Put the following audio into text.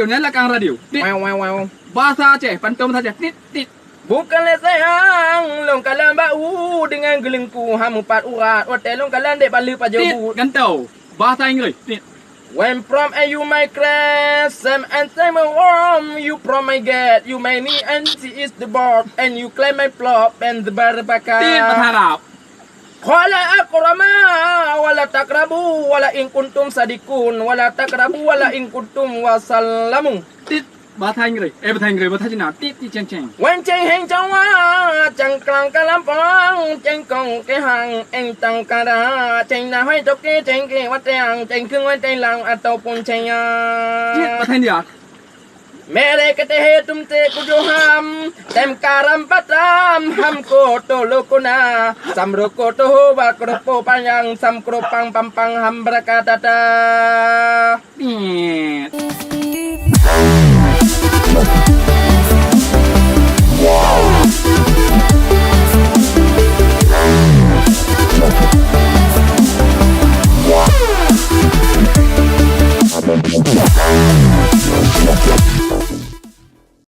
nyalakan radio. Tit. Bahasa Aceh, pantun saja. Tit tit. Bukanlah sayang, long kalan bau dengan gelengku ham empat urat. Hotel long kalan dek bala Tit. pajabut. Gantau. Bahasa Inggeris. Tit. When from and you my crash, Sam and Sam warm, you from my get, you my knee and she is the board, and you claim my flop and the barbaka. Tit bahasa Arab. Wala akrama, wala takrabu, wala in kuntum sadikun, wala takrabu, wala in kuntum wasallamu. Tit bahasa Inggeris. Bahasa Inggeris, bahasa Cina. Tit tit ceng ceng. Wan cheng heng chang wa, chang klang kalam pong, cheng kong ke hang, eng tang kara, cheng na hai tok ke, cheng ke wat yang, cheng keng wat cheng lang ataupun cheng Tit ya. bahasa India. Mere kete he tum te kujo ham, tem karam patam, ham ko to lokuna, sam roko to ho ba kropo panjang, sam kropang pampang ham brakatata. Tit.